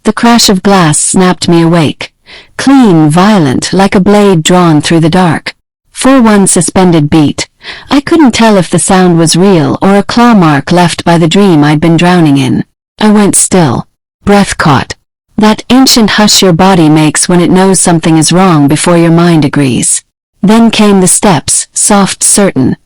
The crash of glass snapped me awake. Clean, violent, like a blade drawn through the dark. For one suspended beat, I couldn't tell if the sound was real or a claw mark left by the dream I'd been drowning in. I went still. Breath caught. That ancient hush your body makes when it knows something is wrong before your mind agrees. Then came the steps, soft, certain,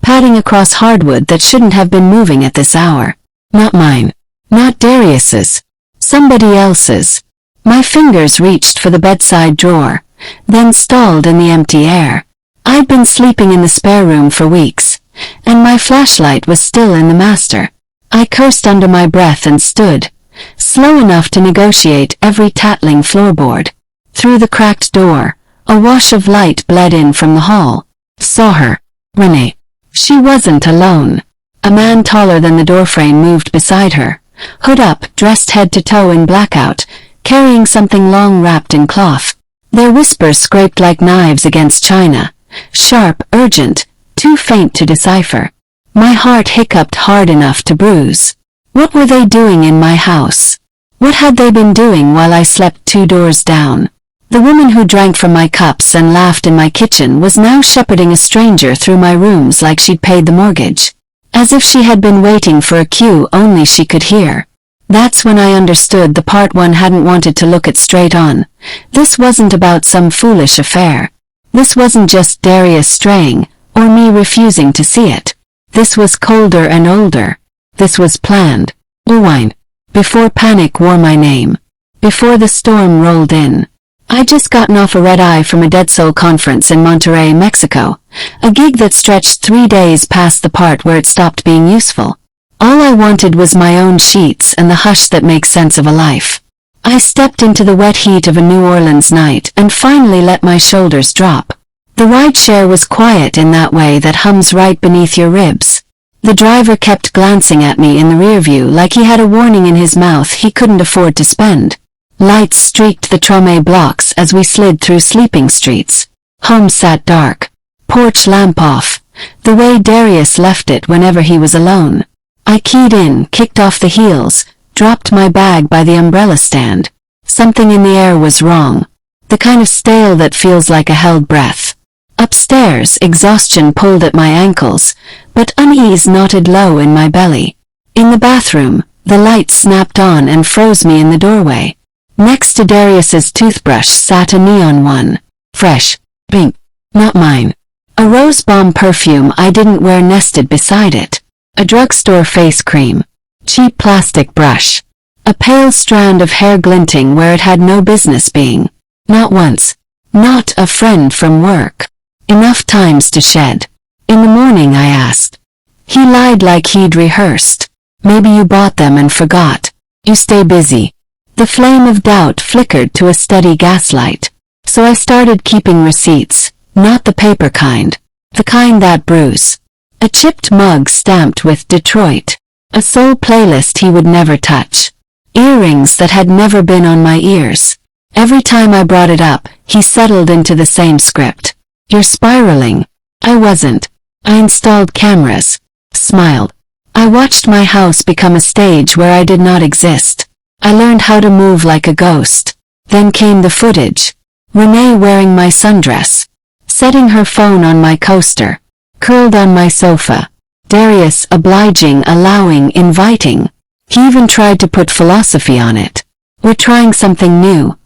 padding across hardwood that shouldn't have been moving at this hour. Not mine. Not Darius's. Somebody else's. My fingers reached for the bedside drawer, then stalled in the empty air. I'd been sleeping in the spare room for weeks, and my flashlight was still in the master. I cursed under my breath and stood, slow enough to negotiate every tattling floorboard. Through the cracked door, a wash of light bled in from the hall. Saw her. Renee. She wasn't alone. A man taller than the doorframe moved beside her, hood up, dressed head to toe in blackout, carrying something long wrapped in cloth. Their whispers scraped like knives against china, sharp, urgent, too faint to decipher. My heart hiccuped hard enough to bruise. What were they doing in my house? What had they been doing while I slept 2 doors down? The woman who drank from my cups and laughed in my kitchen was now shepherding a stranger through my rooms like she'd paid the mortgage. As if she had been waiting for a cue only she could hear. That's when I understood the part one hadn't wanted to look at straight on. This wasn't about some foolish affair. This wasn't just Darius straying, or me refusing to see it. This was colder and older. This was planned. Rewind. Before panic wore my name. Before the storm rolled in. I'd just gotten off a red-eye from a Dead Soul conference in Monterrey, Mexico. A gig that stretched 3 days past the part where it stopped being useful. All I wanted was my own sheets and the hush that makes sense of a life. I stepped into the wet heat of a New Orleans night and finally let my shoulders drop. The rideshare was quiet in that way that hums right beneath your ribs. The driver kept glancing at me in the rearview like he had a warning in his mouth he couldn't afford to spend. Lights streaked the Trome blocks as we slid through sleeping streets. Home sat dark. Porch lamp off, the way Darius left it whenever he was alone. I keyed in, kicked off the heels, dropped my bag by the umbrella stand. Something in the air was wrong. The kind of stale that feels like a held breath. Upstairs, exhaustion pulled at my ankles, but unease knotted low in my belly. In the bathroom, the light snapped on and froze me in the doorway. Next to Darius's toothbrush sat a neon one. Fresh. Pink. Not mine. A rose balm perfume I didn't wear nested beside it. A drugstore face cream. Cheap plastic brush. A pale strand of hair glinting where it had no business being. Not once. Not a friend from work. Enough times to shed. In the morning I asked. He lied like he'd rehearsed. Maybe you bought them and forgot. You stay busy. The flame of doubt flickered to a steady gaslight. So I started keeping receipts, not the paper kind. The kind that bruise. A chipped mug stamped with Detroit. A soul playlist he would never touch. Earrings that had never been on my ears. Every time I brought it up, he settled into the same script. You're spiraling. I wasn't. I installed cameras. Smiled. I watched my house become a stage where I did not exist. I learned how to move like a ghost. Then came the footage. Renee wearing my sundress. Setting her phone on my coaster. Curled on my sofa. Darius obliging, allowing, inviting. He even tried to put philosophy on it. We're trying something new.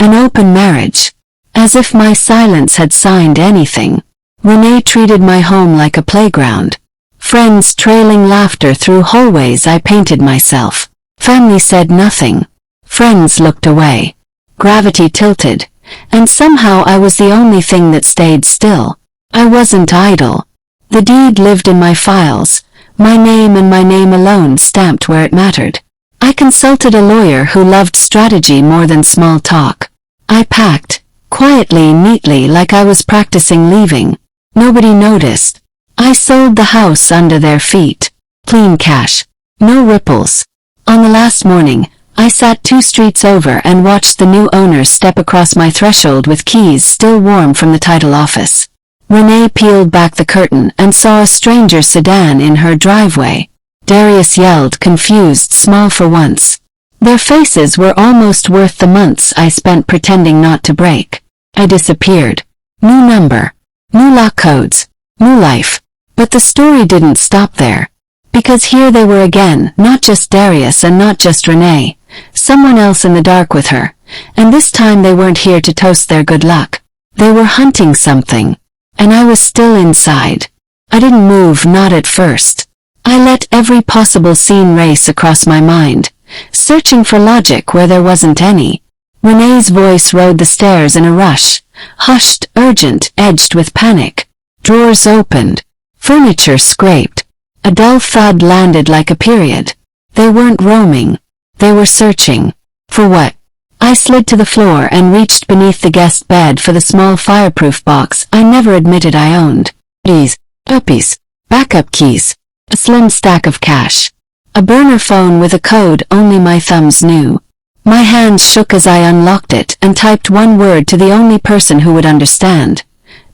An open marriage. As if my silence had signed anything. Renee treated my home like a playground. Friends trailing laughter through hallways I painted myself. Family said nothing. Friends looked away. Gravity tilted. And somehow I was the only thing that stayed still. I wasn't idle. The deed lived in my files. My name and my name alone stamped where it mattered. I consulted a lawyer who loved strategy more than small talk. I packed. Quietly, neatly, like I was practicing leaving. Nobody noticed. I sold the house under their feet. Clean cash. No ripples. On the last morning, I sat 2 streets over and watched the new owners step across my threshold with keys still warm from the title office. Renee peeled back the curtain and saw a stranger sedan in her driveway. Darius yelled, confused, small for once. Their faces were almost worth the months I spent pretending not to break. I disappeared. New number. New lock codes. New life. But the story didn't stop there. Because here they were again, not just Darius and not just Renee, someone else in the dark with her, and this time they weren't here to toast their good luck. They were hunting something, and I was still inside. I didn't move, not at first. I let every possible scene race across my mind, searching for logic where there wasn't any. Renee's voice rode the stairs in a rush, hushed, urgent, edged with panic. Drawers opened. Furniture scraped. A dull thud landed like a period. They weren't roaming. They were searching. For what? I slid to the floor and reached beneath the guest bed for the small fireproof box I never admitted I owned. Keys, puppies, backup keys, a slim stack of cash, a burner phone with a code only my thumbs knew. My hands shook as I unlocked it and typed one word to the only person who would understand.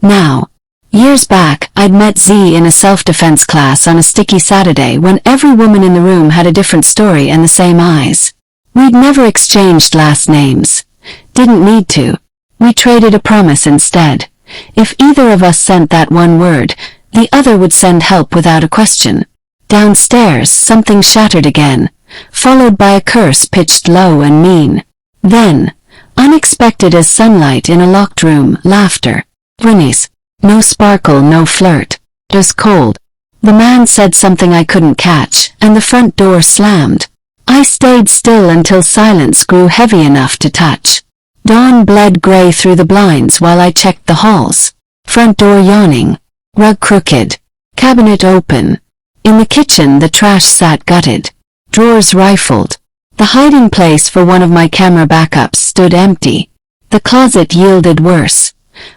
Now. Years back, I'd met Z in a self-defense class on a sticky Saturday when every woman in the room had a different story and the same eyes. We'd never exchanged last names. Didn't need to. We traded a promise instead. If either of us sent that one word, the other would send help without a question. Downstairs, something shattered again, followed by a curse pitched low and mean. Then, unexpected as sunlight in a locked room, laughter. Renee's. No sparkle, no flirt. Just cold. The man said something I couldn't catch, and the front door slammed. I stayed still until silence grew heavy enough to touch. Dawn bled gray through the blinds while I checked the halls. Front door yawning. Rug crooked. Cabinet open. In the kitchen the trash sat gutted. Drawers rifled. The hiding place for one of my camera backups stood empty. The closet yielded worse.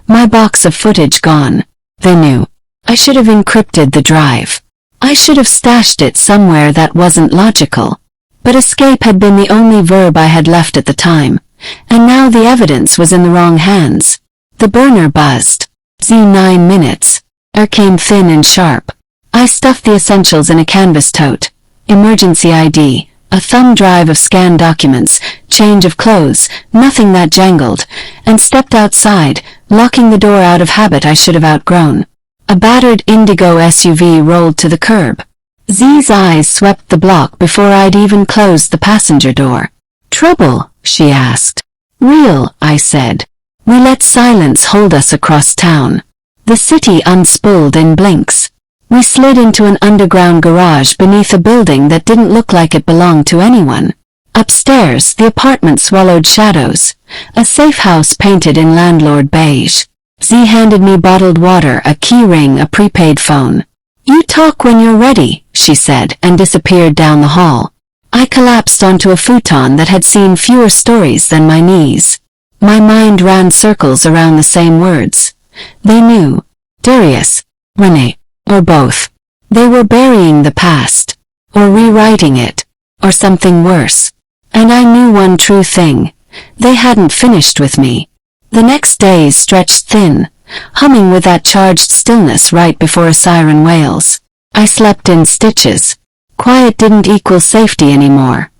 My box of footage gone. They knew. I should have encrypted the drive. I should have stashed it somewhere that wasn't logical. But escape had been the only verb I had left at the time, and now the evidence was in the wrong hands. The burner buzzed. Z9 minutes. Air came thin and sharp. I stuffed the essentials in a canvas tote. Emergency ID. A thumb drive of scanned documents, change of clothes, nothing that jangled, and stepped outside, locking the door out of habit I should have outgrown. A battered indigo SUV rolled to the curb. Z's eyes swept the block before I'd even closed the passenger door. Trouble? She asked. Real, I said. We let silence hold us across town. The city unspooled in blinks. We slid into an underground garage beneath a building that didn't look like it belonged to anyone. Upstairs, the apartment swallowed shadows. A safe house painted in landlord beige. Z handed me bottled water, a key ring, a prepaid phone. You talk when you're ready, she said, and disappeared down the hall. I collapsed onto a futon that had seen fewer stories than my knees. My mind ran circles around the same words. They knew. Darius. Renee. Or both. They were burying the past. Or rewriting it. Or something worse. And I knew one true thing. They hadn't finished with me. The next days stretched thin, humming with that charged stillness right before a siren wails. I slept in stitches. Quiet didn't equal safety anymore.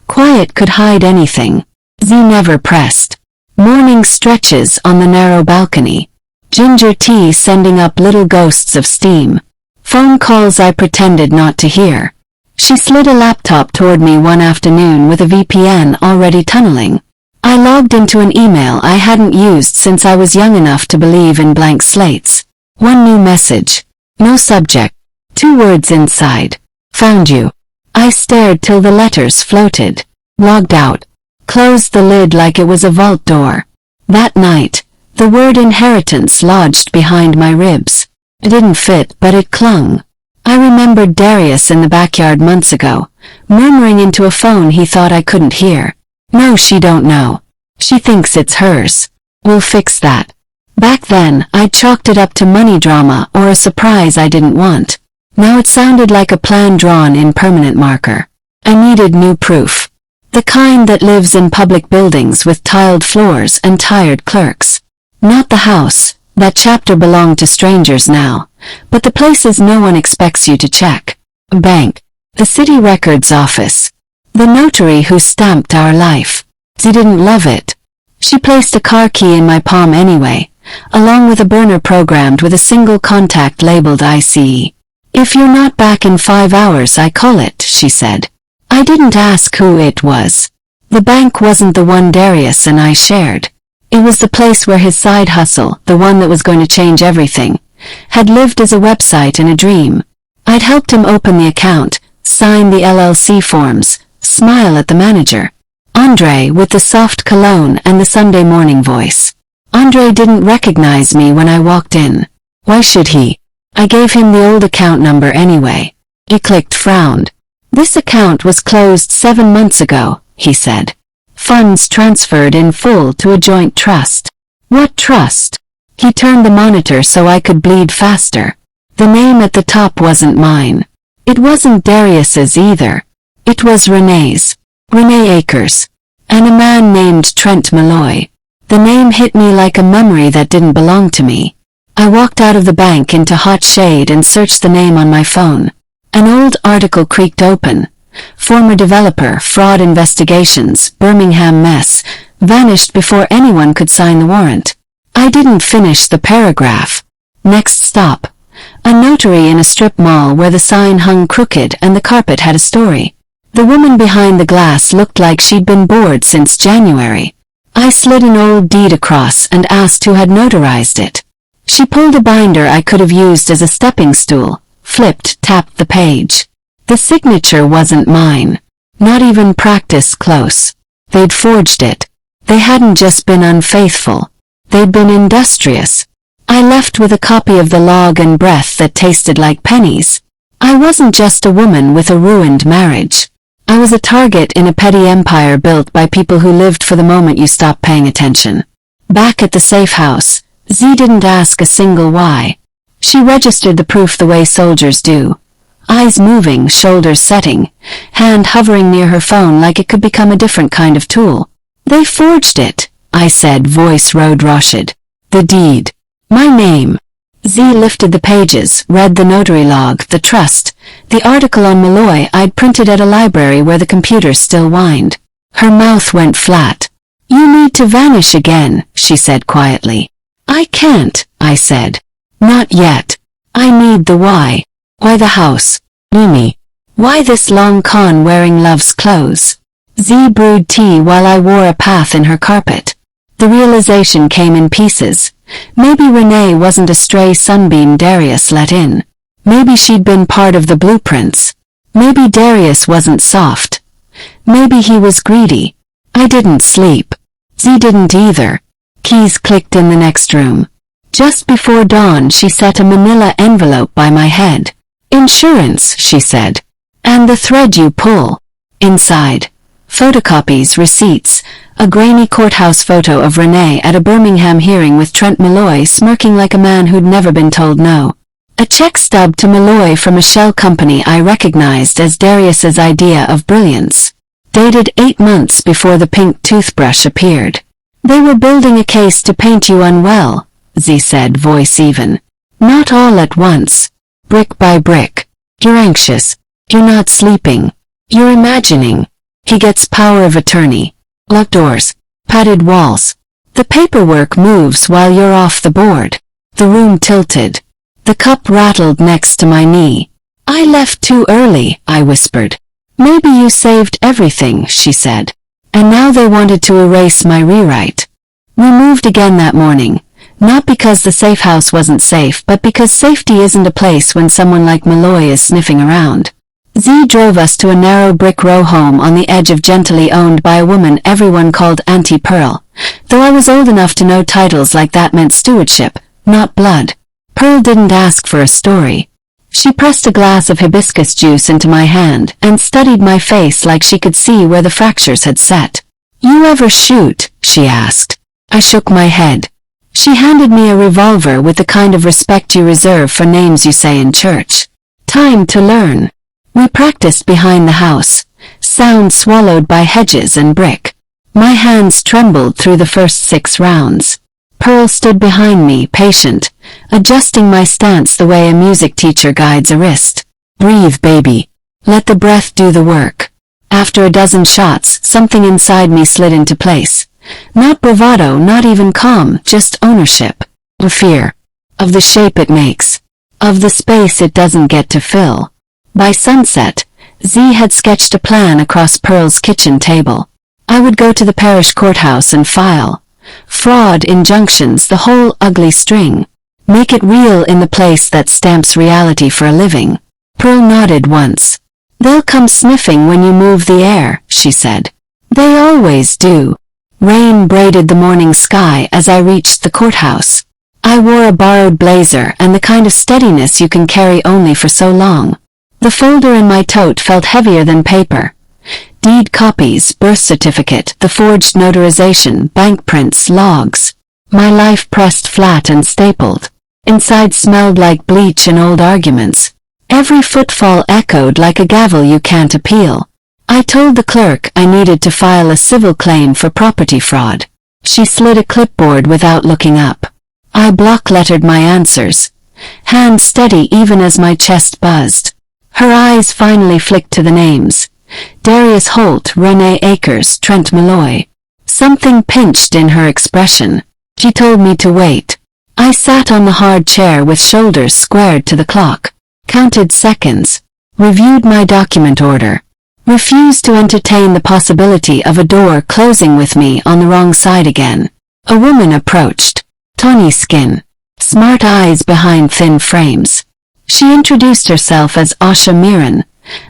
Quiet could hide anything. Z never pressed. Morning stretches on the narrow balcony. Ginger tea sending up little ghosts of steam. Phone calls I pretended not to hear. She slid a laptop toward me one afternoon with a VPN already tunneling. I logged into an email I hadn't used since I was young enough to believe in blank slates. One new message. No subject. 2 words inside. Found you. I stared till the letters floated. Logged out. Closed the lid like it was a vault door. That night, the word inheritance lodged behind my ribs. It didn't fit, but it clung. I remembered Darius in the backyard months ago, murmuring into a phone he thought I couldn't hear. No, she don't know. She thinks it's hers. We'll fix that. Back then, I chalked it up to money drama or a surprise I didn't want. Now it sounded like a plan drawn in permanent marker. I needed new proof. The kind that lives in public buildings with tiled floors and tired clerks. Not the house. That chapter belonged to strangers now. But the places no one expects you to check. A bank. The city records office. The notary who stamped our life. She didn't love it. She placed a car key in my palm anyway, along with a burner programmed with a single contact labeled ICE. If you're not back in 5 hours, I call it, she said. I didn't ask who it was. The bank wasn't the one Darius and I shared. It was the place where his side hustle, the one that was going to change everything, had lived as a website and a dream. I'd helped him open the account, sign the LLC forms, smile at the manager. Andre with the soft cologne and the Sunday morning voice. Andre didn't recognize me when I walked in. Why should he? I gave him the old account number anyway. He clicked, frowned. This account was closed 7 months ago, he said. Funds transferred in full to a joint trust. What trust? He turned the monitor so I could bleed faster. The name at the top wasn't mine. It wasn't Darius's either. It was Renee's. Renee Akers. And a man named Trent Malloy. The name hit me like a memory that didn't belong to me. I walked out of the bank into hot shade and searched the name on my phone. An old article creaked open. Former developer, fraud investigations, Birmingham mess, vanished before anyone could sign the warrant. I didn't finish the paragraph. Next stop. A notary in a strip mall where the sign hung crooked and the carpet had a story. The woman behind the glass looked like she'd been bored since January. I slid an old deed across and asked who had notarized it. She pulled a binder I could have used as a stepping stool, flipped, tapped the page. The signature wasn't mine. Not even practice close. They'd forged it. They hadn't just been unfaithful. They'd been industrious. I left with a copy of the log and breath that tasted like pennies. I wasn't just a woman with a ruined marriage. I was a target in a petty empire built by people who lived for the moment you stopped paying attention. Back at the safe house, Z didn't ask a single why. She registered the proof the way soldiers do. Eyes moving, shoulders setting, hand hovering near her phone like it could become a different kind of tool. They forged it, I said, voice road-roshed. The deed. My name. Z lifted the pages, read the notary log, the trust, the article on Malloy I'd printed at a library where the computers still whined. Her mouth went flat. You need to vanish again, she said quietly. I can't, I said. Not yet. I need the why. Why the house? Mimi. Why this long con wearing love's clothes? Z brewed tea while I wore a path in her carpet. The realization came in pieces. Maybe Renee wasn't a stray sunbeam Darius let in. Maybe she'd been part of the blueprints. Maybe Darius wasn't soft. Maybe he was greedy. I didn't sleep. Z didn't either. Keys clicked in the next room. Just before dawn she set a manila envelope by my head. Insurance, she said. And the thread you pull. Inside. Photocopies, receipts, a grainy courthouse photo of Renee at a Birmingham hearing with Trent Malloy smirking like a man who'd never been told no. A check stub to Malloy from a shell company I recognized as Darius's idea of brilliance. Dated 8 months before the pink toothbrush appeared. They were building a case to paint you unwell, Z said, voice even. Not all at once. Brick by brick. You're anxious. You're not sleeping. You're imagining. He gets power of attorney. Locked doors. Padded walls. The paperwork moves while you're off the board. The room tilted. The cup rattled next to my knee. I left too early, I whispered. Maybe you saved everything, she said. And now they wanted to erase my rewrite. We moved again that morning. Not because the safe house wasn't safe, but because safety isn't a place when someone like Malloy is sniffing around. Z drove us to a narrow brick row home on the edge of Gentilly, owned by a woman everyone called Auntie Pearl, though I was old enough to know titles like that meant stewardship, not blood. Pearl didn't ask for a story. She pressed a glass of hibiscus juice into my hand and studied my face like she could see where the fractures had set. You ever shoot? She asked. I shook my head. She handed me a revolver with the kind of respect you reserve for names you say in church. Time to learn. We practiced behind the house, sound swallowed by hedges and brick. My hands trembled through the first 6 rounds. Pearl stood behind me, patient, adjusting my stance the way a music teacher guides a wrist. Breathe, baby. Let the breath do the work. After a dozen shots, something inside me slid into place. Not bravado, not even calm, just ownership. Or fear. Of the shape it makes. Of the space it doesn't get to fill. By sunset, Z had sketched a plan across Pearl's kitchen table. I would go to the parish courthouse and file. Fraud, injunctions, the whole ugly string. Make it real in the place that stamps reality for a living. Pearl nodded once. They'll come sniffing when you move the air, she said. They always do. Rain braided the morning sky as I reached the courthouse. I wore a borrowed blazer and the kind of steadiness you can carry only for so long. The folder in my tote felt heavier than paper. Deed copies, birth certificate, the forged notarization, bank prints, logs. My life pressed flat and stapled. Inside smelled like bleach and old arguments. Every footfall echoed like a gavel you can't appeal. I told the clerk I needed to file a civil claim for property fraud. She slid a clipboard without looking up. I block-lettered my answers. Hand steady even as my chest buzzed. Her eyes finally flicked to the names. Darius Holt, Renee Akers, Trent Malloy. Something pinched in her expression. She told me to wait. I sat on the hard chair with shoulders squared to the clock. Counted seconds. Reviewed my document order. Refused to entertain the possibility of a door closing with me on the wrong side again. A woman approached. Tawny skin. Smart eyes behind thin frames. She introduced herself as Asha Miran,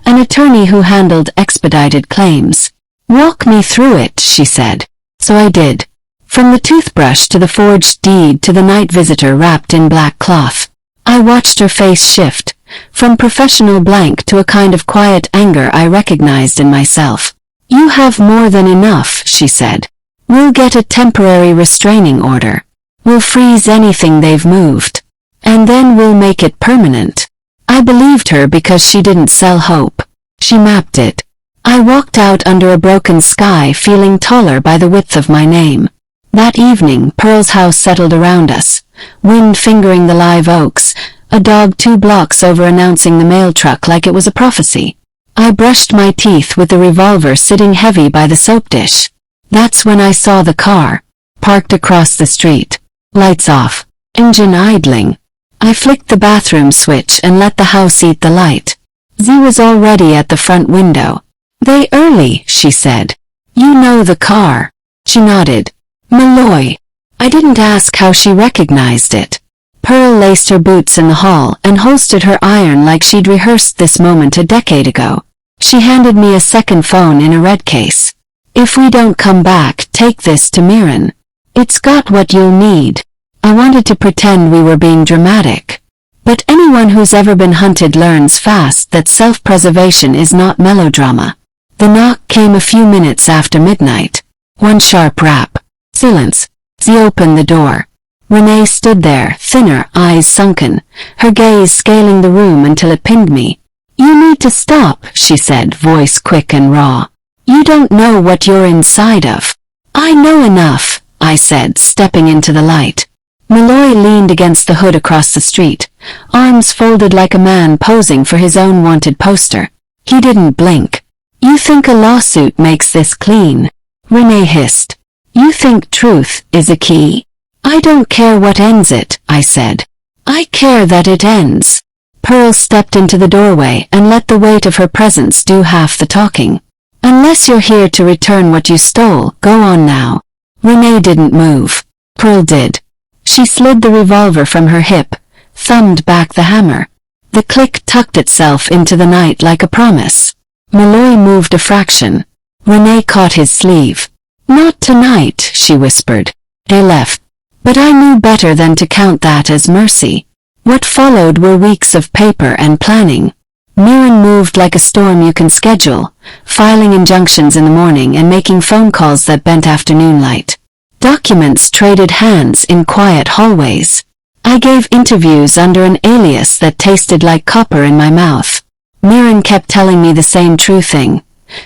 an attorney who handled expedited claims. Walk me through it, she said. So I did. From the toothbrush to the forged deed to the night visitor wrapped in black cloth. I watched her face shift, from professional blank to a kind of quiet anger I recognized in myself. You have more than enough, she said. We'll get a temporary restraining order. We'll freeze anything they've moved. And then we'll make it permanent. I believed her because she didn't sell hope. She mapped it. I walked out under a broken sky feeling taller by the width of my name. That evening, Pearl's house settled around us, wind fingering the live oaks, a dog 2 blocks over announcing the mail truck like it was a prophecy. I brushed my teeth with the revolver sitting heavy by the soap dish. That's when I saw the car, parked across the street. Lights off, engine idling. I flicked the bathroom switch and let the house eat the light. Z was already at the front window. They early, she said. You know the car. She nodded. Malloy. I didn't ask how she recognized it. Pearl laced her boots in the hall and holstered her iron like she'd rehearsed this moment a decade ago. She handed me a second phone in a red case. If we don't come back, take this to Miran. It's got what you'll need. I wanted to pretend we were being dramatic. But anyone who's ever been hunted learns fast that self-preservation is not melodrama. The knock came a few minutes after midnight. One sharp rap. Silence. Z opened the door. Renee stood there, thinner, eyes sunken, her gaze scaling the room until it pinned me. You need to stop, she said, voice quick and raw. You don't know what you're inside of. I know enough, I said, stepping into the light. Malloy leaned against the hood across the street, arms folded like a man posing for his own wanted poster. He didn't blink. You think a lawsuit makes this clean? Renee hissed. You think truth is a key? I don't care what ends it, I said. I care that it ends. Pearl stepped into the doorway and let the weight of her presence do half the talking. Unless you're here to return what you stole, go on now. Renee didn't move. Pearl did. She slid the revolver from her hip, thumbed back the hammer. The click tucked itself into the night like a promise. Malloy moved a fraction. Renee caught his sleeve. Not tonight, she whispered. They left. But I knew better than to count that as mercy. What followed were weeks of paper and planning. Miran moved like a storm you can schedule, filing injunctions in the morning and making phone calls that bent afternoon light. Documents traded hands in quiet hallways. I gave interviews under an alias that tasted like copper in my mouth. Miran kept telling me the same true thing.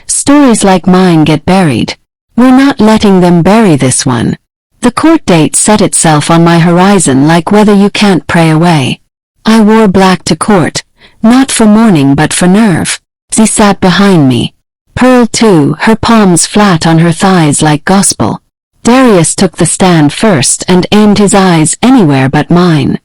Stories like mine get buried. We're not letting them bury this one. The court date set itself on my horizon like weather you can't pray away. I wore black to court, not for mourning but for nerve. Z sat behind me. Pearl too, her palms flat on her thighs like gospel. Darius took the stand first and aimed his eyes anywhere but mine.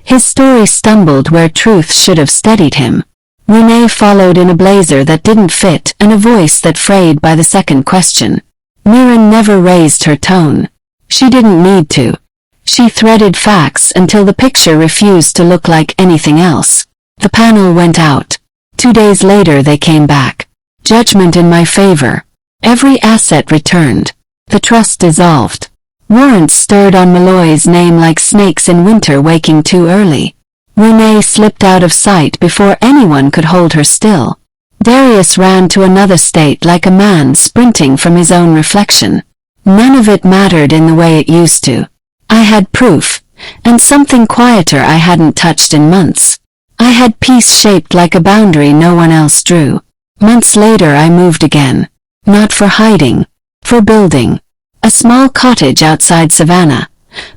His story stumbled where truth should have steadied him. Renee followed in a blazer that didn't fit and a voice that frayed by the second question. Mirren never raised her tone. She didn't need to. She threaded facts until the picture refused to look like anything else. The panel went out. 2 days later they came back. Judgment in my favor. Every asset returned. The trust dissolved. Warrants stirred on Malloy's name like snakes in winter waking too early. Renee slipped out of sight before anyone could hold her still. Darius ran to another state like a man sprinting from his own reflection. None of it mattered in the way it used to. I had proof, and something quieter I hadn't touched in months. I had peace shaped like a boundary no one else drew. Months later I moved again. Not for hiding. For building. A small cottage outside Savannah.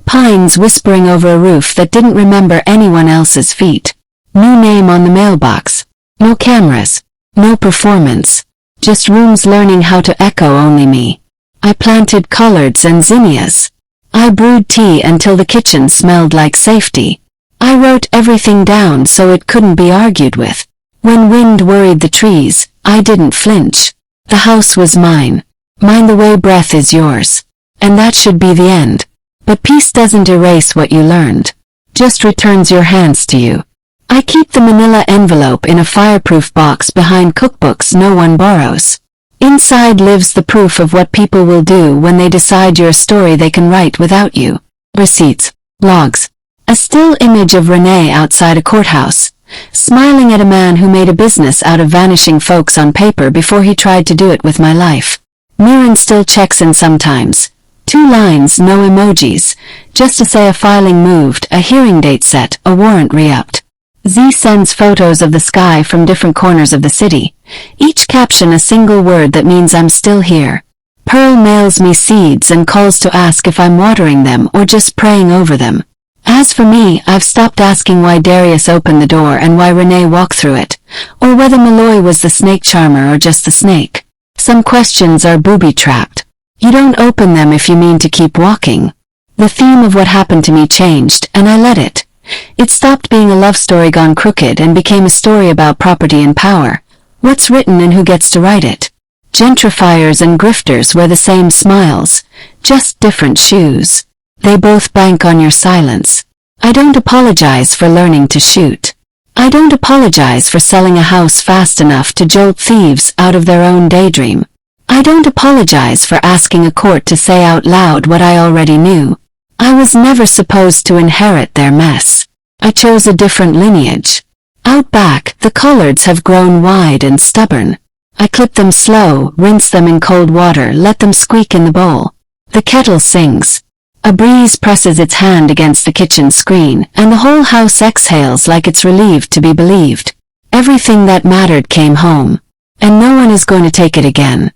Pines whispering over a roof that didn't remember anyone else's feet. New name on the mailbox. No cameras. No performance. Just rooms learning how to echo only me. I planted collards and zinnias. I brewed tea until the kitchen smelled like safety. I wrote everything down so it couldn't be argued with. When wind worried the trees, I didn't flinch. The house was mine. Mine the way breath is yours. And that should be the end. But peace doesn't erase what you learned. Just returns your hands to you. I keep the manila envelope in a fireproof box behind cookbooks no one borrows. Inside lives the proof of what people will do when they decide you're a story they can write without you. Receipts. Logs. A still image of Renee outside a courthouse, smiling at a man who made a business out of vanishing folks on paper before he tried to do it with my life. Mirren still checks in sometimes. 2 lines, no emojis, just to say a filing moved, a hearing date set, a warrant re-upped. Z sends photos of the sky from different corners of the city, each caption a single word that means I'm still here. Pearl mails me seeds and calls to ask if I'm watering them or just praying over them. As for me, I've stopped asking why Darius opened the door and why Renee walked through it, or whether Malloy was the snake charmer or just the snake. Some questions are booby-trapped. You don't open them if you mean to keep walking. The theme of what happened to me changed, and I let it. It stopped being a love story gone crooked and became a story about property and power. What's written and who gets to write it? Gentrifiers and grifters wear the same smiles, just different shoes. They both bank on your silence. I don't apologize for learning to shoot. I don't apologize for selling a house fast enough to jolt thieves out of their own daydream. I don't apologize for asking a court to say out loud what I already knew. I was never supposed to inherit their mess. I chose a different lineage. Out back, the collards have grown wide and stubborn. I clip them slow, rinse them in cold water, let them squeak in the bowl. The kettle sings. A breeze presses its hand against the kitchen screen, and the whole house exhales like it's relieved to be believed. Everything that mattered came home. And no one is going to take it again.